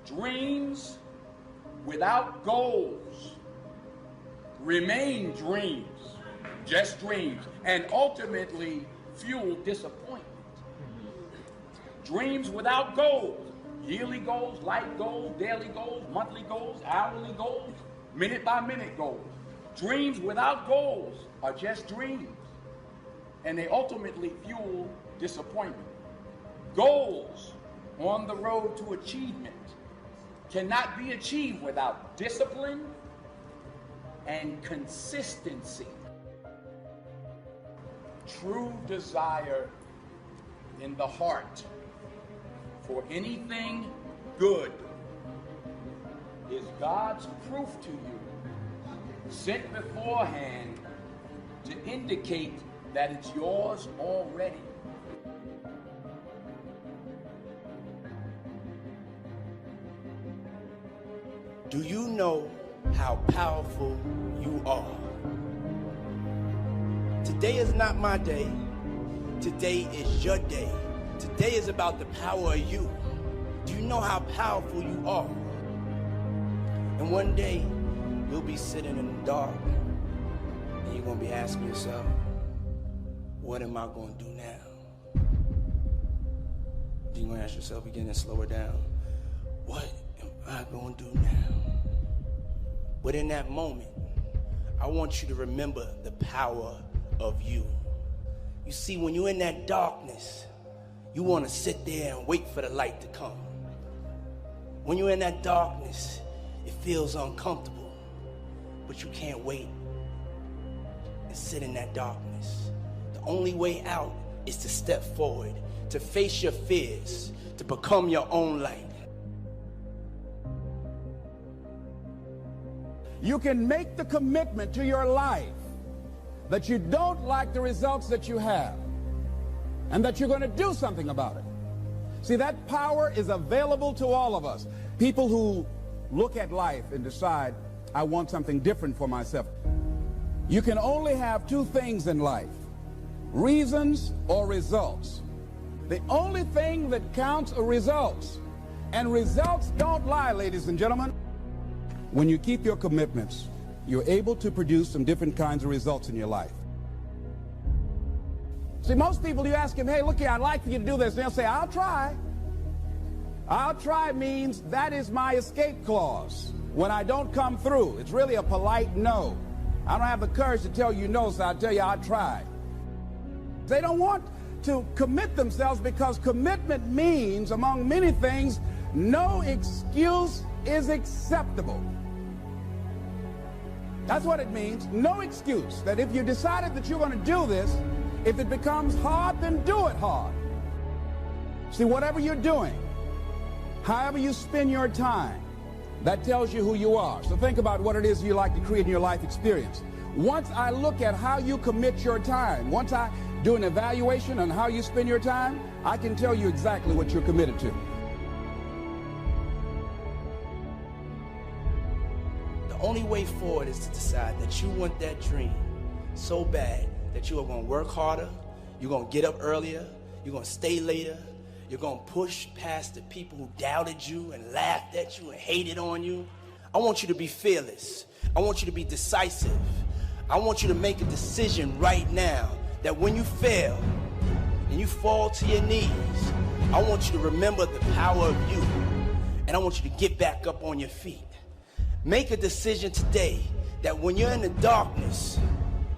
Dreams without goals remain dreams, just dreams, and ultimately fuel disappointment. Dreams without goals, yearly goals, life goals, daily goals, monthly goals, hourly goals, minute by minute goals. Dreams without goals are just dreams, and they ultimately fuel disappointment. Goals on the road to achievement cannot be achieved without discipline and consistency. True desire in the heart for anything good is God's proof to you, sent beforehand to indicate that it's yours already. Do you know how powerful you are? Today is not my day. Today is your day. Today is about the power of you. Do you know how powerful you are? And one day, you'll be sitting in the dark, and you're going to be asking yourself, what am I going to do now? You're going to ask yourself again and slow it down. What am I going to do now? But in that moment, I want you to remember the power of you. You see, when you're in that darkness, you want to sit there and wait for the light to come. When you're in that darkness, it feels uncomfortable, but you can't wait and sit in that darkness. The only way out is to step forward, to face your fears, to become your own light. You can make the commitment to your life that you don't like the results that you have and that you're going to do something about it. See, that power is available to all of us. People who look at life and decide, I want something different for myself. You can only have two things in life, reasons or results. The only thing that counts are results. And results don't lie, ladies and gentlemen. When you keep your commitments, you're able to produce some different kinds of results in your life. See, most people, you ask them, hey, look here, I'd like for you to do this. And they'll say, I'll try. I'll try means that is my escape clause. When I don't come through, it's really a polite no. I don't have the courage to tell you no, so I'll tell you I'll try. They don't want to commit themselves because commitment means, among many things, no excuse is acceptable. That's what it means, no excuse. That if you decided that you're going to do this, if it becomes hard, then do it hard. See, whatever you're doing, however you spend your time, that tells you who you are. So think about what it is you like to create in your life experience. Once I look at how you commit your time, once I do an evaluation on how you spend your time, I can tell you exactly what you're committed to. The only way forward is to decide that you want that dream so bad that you are going to work harder, you're going to get up earlier, you're going to stay later, you're going to push past the people who doubted you and laughed at you and hated on you. I want you to be fearless. I want you to be decisive. I want you to make a decision right now that when you fail and you fall to your knees, I want you to remember the power of you, and I want you to get back up on your feet. Make a decision today that when you're in the darkness,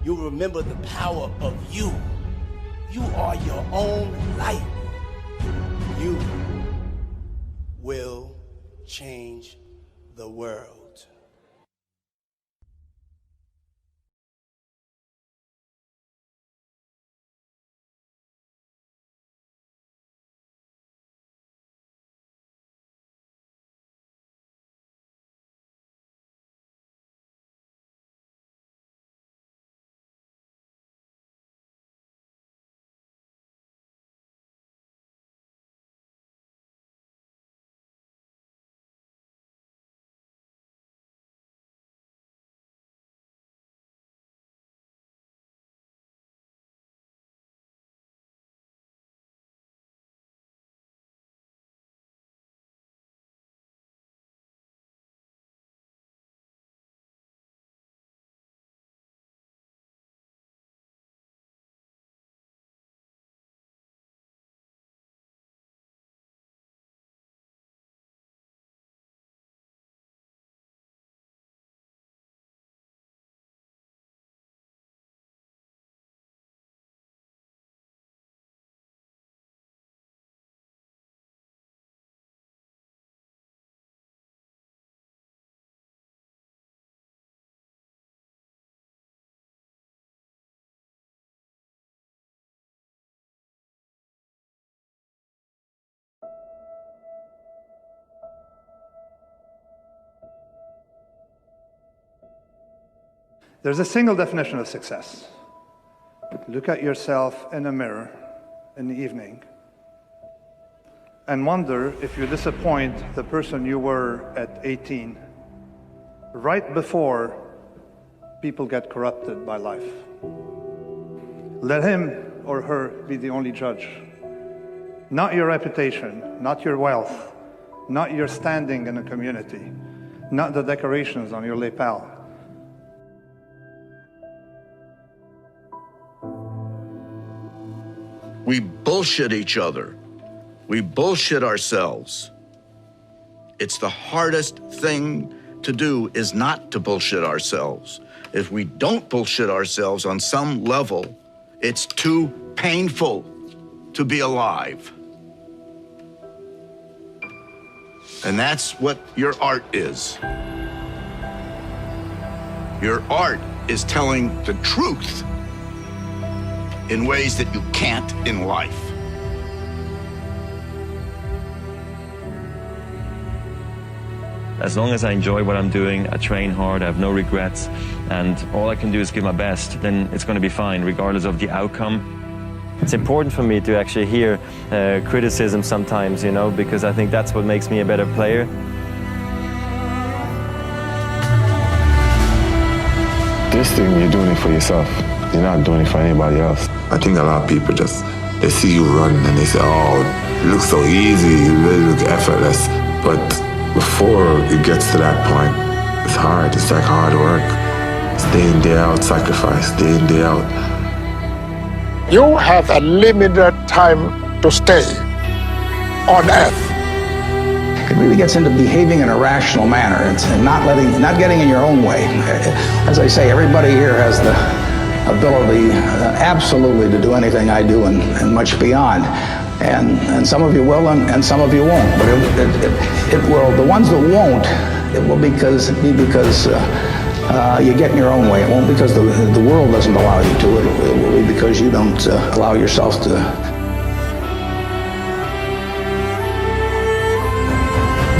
you'll remember the power of you. You are your own light. You will change the world. There's a single definition of success. Look at yourself in a mirror in the evening and wonder if you disappoint the person you were at 18, right before people get corrupted by life. Let him or her be the only judge. Not your reputation, not your wealth, not your standing in a community, not the decorations on your lapel. We bullshit each other. We bullshit ourselves. It's the hardest thing to do is not to bullshit ourselves. If we don't bullshit ourselves on some level, it's too painful to be alive. And that's what your art is. Your art is telling the truth in ways that you can't in life. As long as I enjoy what I'm doing, I train hard, I have no regrets, and all I can do is give my best, then it's going to be fine, regardless of the outcome. It's important for me to actually hear criticism sometimes, you know, because I think that's what makes me a better player. This thing, you're doing it for yourself. You're not doing it for anybody else. I think a lot of people just, they see you run and they say, oh, it looks so easy, you really look effortless. But before it gets to that point, it's hard. It's like hard work. It's day in, day out, sacrifice, day in, day out. You have a limited time to stay on Earth. It really gets into behaving in a rational manner and not getting in your own way. As I say, everybody here has the ability absolutely to do anything I do and much beyond. And some of you will and some of you won't. But it will, the ones that won't, it will be because you get in your own way. It won't because the world doesn't allow you to. It will be because you don't allow yourself to.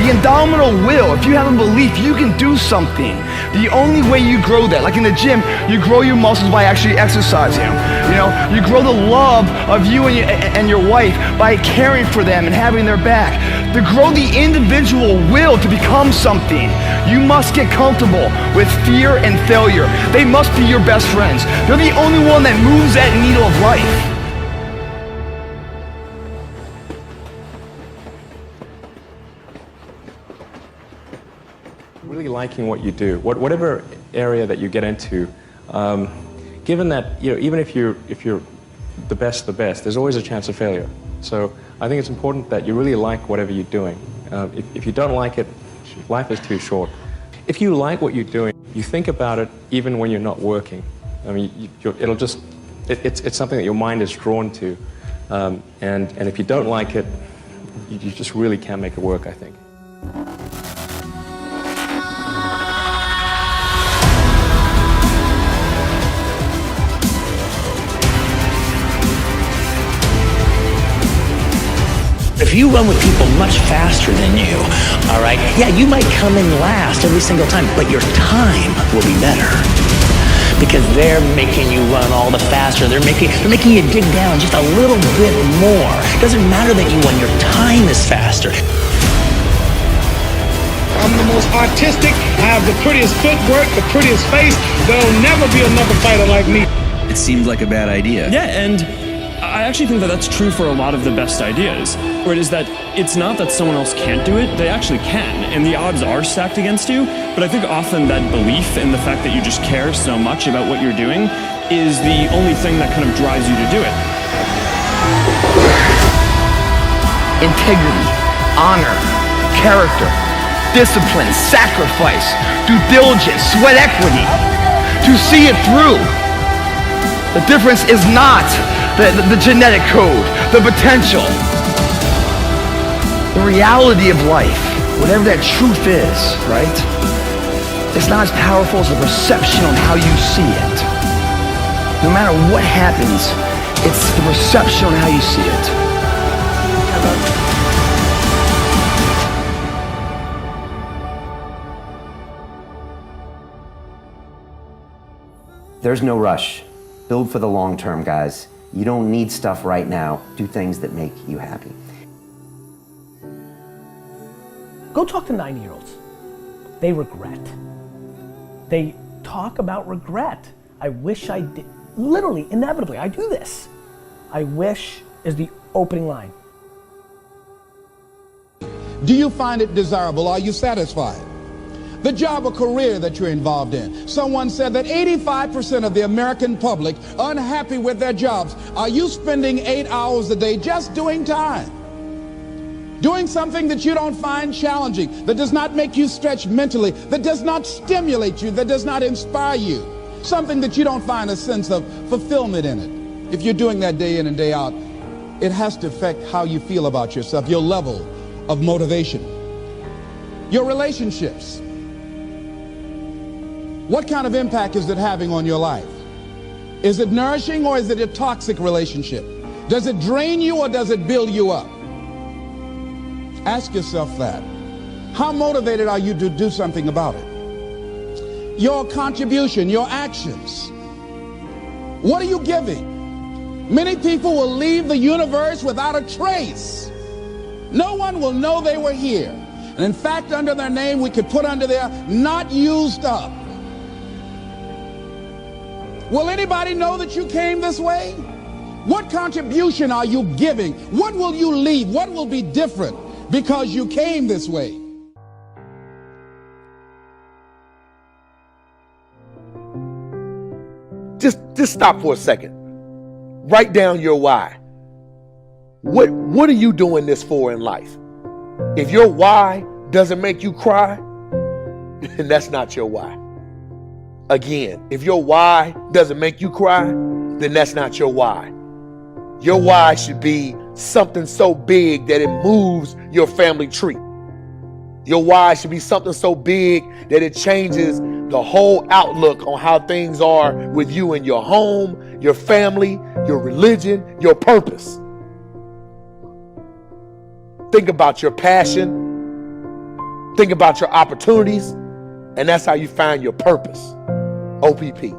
The indomitable will, if you have a belief you can do something, the only way you grow that, like in the gym, you grow your muscles by actually exercising them. You know, you grow the love of you and your wife by caring for them and having their back. To grow the individual will to become something, you must get comfortable with fear and failure. They must be your best friends. They're the only one that moves that needle of life. Really liking what you do, whatever area that you get into, given that, you know, even if you're the best, there's always a chance of failure. So I think it's important that you really like whatever you're doing. If you don't like it, life is too short. If you like what you're doing, you think about it even when you're not working. I mean, it's something that your mind is drawn to, and if you don't like it, you just really can't make it work, I think. If you run with people much faster than you, all right, yeah, you might come in last every single time, but your time will be better because they're making you run all the faster. They're making you dig down just a little bit more. It doesn't matter that you won, your time is faster. I'm the most artistic, I have the prettiest footwork, the prettiest face. There'll never be another fighter like me. It seemed like a bad idea. Yeah, and I actually think that that's true for a lot of the best ideas, where it is that it's not that someone else can't do it, they actually can, and the odds are stacked against you, but I think often that belief in the fact that you just care so much about what you're doing is the only thing that kind of drives you to do it. Integrity, honor, character, discipline, sacrifice, due diligence, sweat equity, to see it through. The difference is not the genetic code, the potential, the reality of life, whatever that truth is, right? It's not as powerful as the perception on how you see it. No matter what happens, it's the perception on how you see it. There's no rush. Build for the long term, guys. You don't need stuff right now. Do things that make you happy. Go talk to 90-year-olds. They regret. They talk about regret. I wish I did. Literally, inevitably, I do this. I wish is the opening line. Do you find it desirable? Are you satisfied? The job or career that you're involved in. Someone said that 85% of the American public are unhappy with their jobs. Are you spending 8 hours a day just doing time? Doing something that you don't find challenging, that does not make you stretch mentally, that does not stimulate you, that does not inspire you. Something that you don't find a sense of fulfillment in it. If you're doing that day in and day out, it has to affect how you feel about yourself, your level of motivation. Your relationships. What kind of impact is it having on your life? Is it nourishing or is it a toxic relationship? Does it drain you or does it build you up? Ask yourself that. How motivated are you to do something about it? Your contribution, your actions. What are you giving? Many people will leave the universe without a trace. No one will know they were here. And in fact, under their name, we could put under there, not used up. Will anybody know that you came this way? What contribution are you giving? What will you leave? What will be different because you came this way? Just stop for a second. Write down your why. What are you doing this for in life? If your why doesn't make you cry, then that's not your why. Again, if your why doesn't make you cry, then that's not your why. Your why should be something so big that it moves your family tree. Your why should be something so big that it changes the whole outlook on how things are with you and your home, your family, your religion, your purpose. Think about your passion. Think about your opportunities. And that's how you find your purpose. OPP.